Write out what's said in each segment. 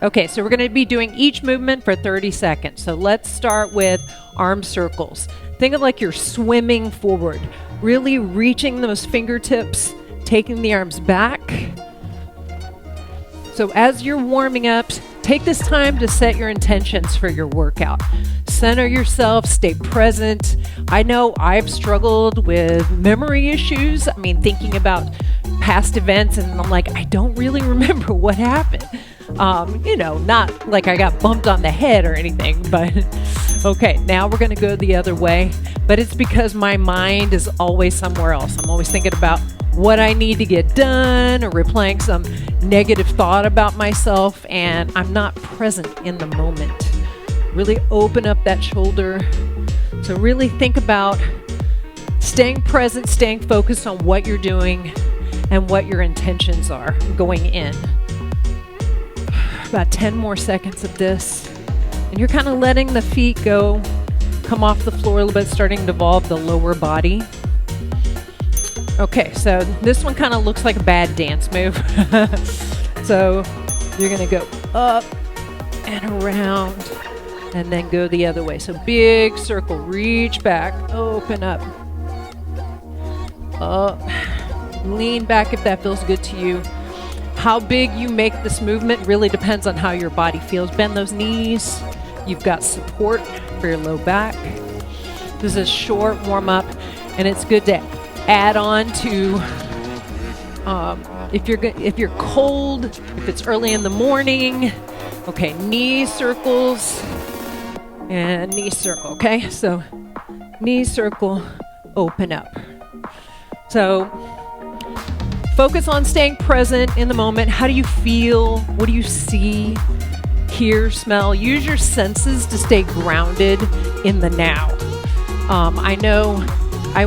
Okay, so we're going to be doing each movement for 30 seconds. So let's start with arm circles. Think of like you're swimming forward, really reaching those fingertips, taking the arms back. So as you're warming up, take this time to set your intentions for your workout. Center yourself, stay present. I know I've struggled with memory issues. I mean, thinking about past events, and I'm like, I don't really remember what happened. Not like I got bumped on the head or anything, but okay, now we're going to go the other way. But it's because my mind is always somewhere else. I'm always thinking about what I need to get done or replaying some negative thought about myself, and I'm not present in the moment. Really open up that shoulder. So really think about staying present, staying focused on what you're doing and what your intentions are going in. About 10 more seconds of this. And you're kind of letting the feet go, come off the floor a little bit, starting to evolve the lower body. Okay, so this one kind of looks like a bad dance move. So you're going to go up and around and then go the other way. So big circle, reach back, open up, up, lean back if that feels good to you. How big you make this movement really depends on how your body feels. Bend those knees. You've got support for your low back. This is a short warm up, and it's good to add on to if you're cold, if it's early in the morning. Okay, knee circles and knee circle. Okay, so knee circle, open up. So focus on staying present in the moment. How do you feel? What do you see, hear, smell? Use your senses to stay grounded in the now. I know I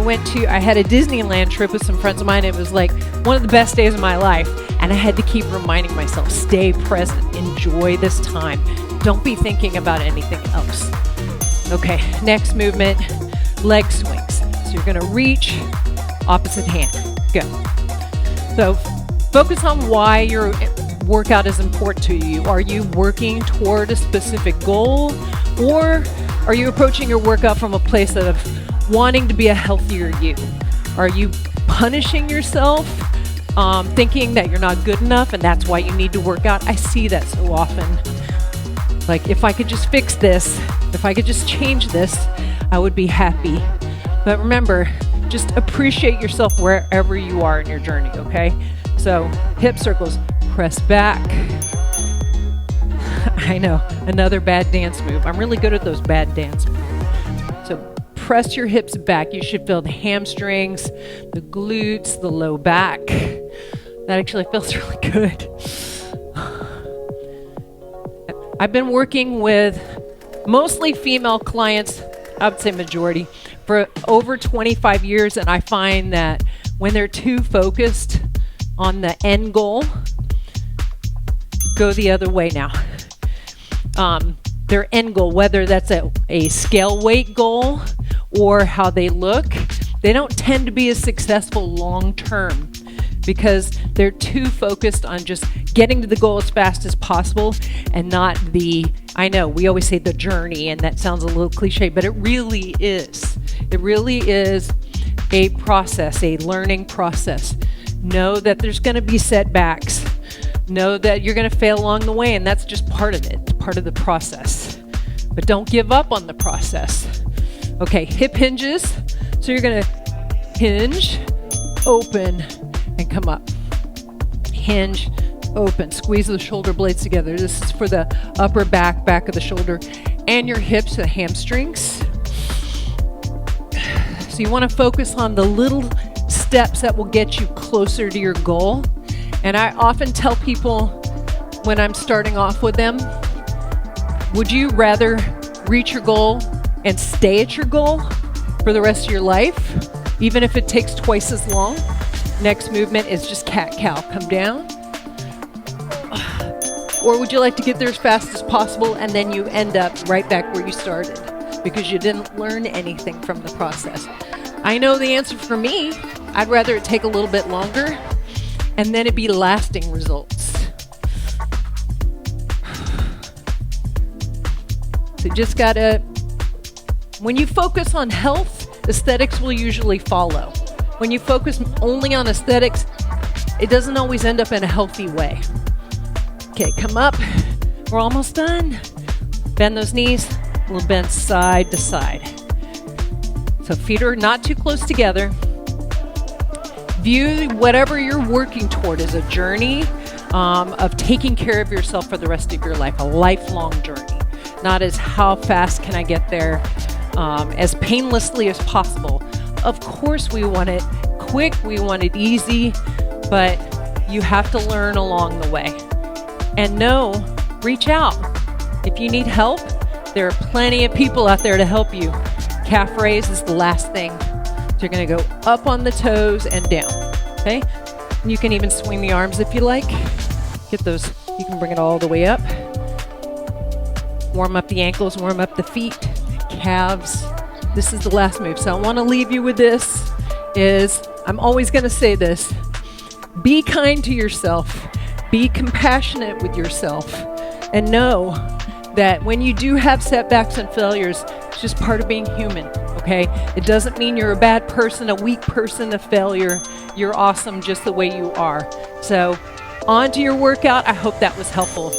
had a Disneyland trip with some friends of mine. It was like one of the best days of my life. And I had to keep reminding myself, stay present, enjoy this time. Don't be thinking about anything else. Okay, next movement, leg swings. So you're gonna reach, opposite hand, go. So focus on why your workout is important to you. Are you working toward a specific goal, or are you approaching your workout from a place of wanting to be a healthier you? Are you punishing yourself, thinking that you're not good enough and that's why you need to work out? I see that so often. Like, if I could just fix this, if I could just change this, I would be happy. But remember, just appreciate yourself wherever you are in your journey, okay? So hip circles, press back. I know, another bad dance move. I'm really good at those bad dance moves. So press your hips back. You should feel the hamstrings, the glutes, the low back. That actually feels really good. I've been working with mostly female clients, I would say majority, for over 25 years, and I find that when they're too focused on the end goal, go the other way now. Their end goal, whether that's a scale weight goal or how they look, they don't tend to be as successful long term because they're too focused on just getting to the goal as fast as possible and not I know we always say the journey, and that sounds a little cliche, but it really is. It really is a process, a learning process. Know that there's going to be setbacks. Know that you're going to fail along the way, and that's just part of it, part of the process. But don't give up on the process. Okay, hip hinges. So you're going to hinge, open, and come up. Hinge, open. Squeeze the shoulder blades together. This is for the upper back of the shoulder, and your hips, the hamstrings. So you want to focus on the little steps that will get you closer to your goal. And I often tell people when I'm starting off with them, would you rather reach your goal and stay at your goal for the rest of your life, even if it takes twice as long? Next movement is just cat-cow. Come down. Or would you like to get there as fast as possible and then you end up right back where you started because you didn't learn anything from the process? I know the answer for me. I'd rather it take a little bit longer and then it be lasting results. So you just gotta, when you focus on health, aesthetics will usually follow. When you focus only on aesthetics, it doesn't always end up in a healthy way. Okay, come up. We're almost done. Bend those knees, a little bend side to side. So feet are not too close together. View whatever you're working toward as a journey of taking care of yourself for the rest of your life, a lifelong journey. Not as how fast can I get there, as painlessly as possible. Of course we want it quick, we want it easy, but you have to learn along the way. And no, reach out. If you need help, there are plenty of people out there to help you. Calf raise is the last thing. So you're gonna go up on the toes and down, okay? And you can even swing the arms if you like. Get those, you can bring it all the way up. Warm up the ankles, warm up the feet, calves. This is the last move. So I wanna leave you with this, I'm always gonna say this, be kind to yourself, be compassionate with yourself, and know that when you do have setbacks and failures, it's just part of being human, okay? It doesn't mean you're a bad person, a weak person, a failure. You're awesome just the way you are. So on to your workout. I hope that was helpful.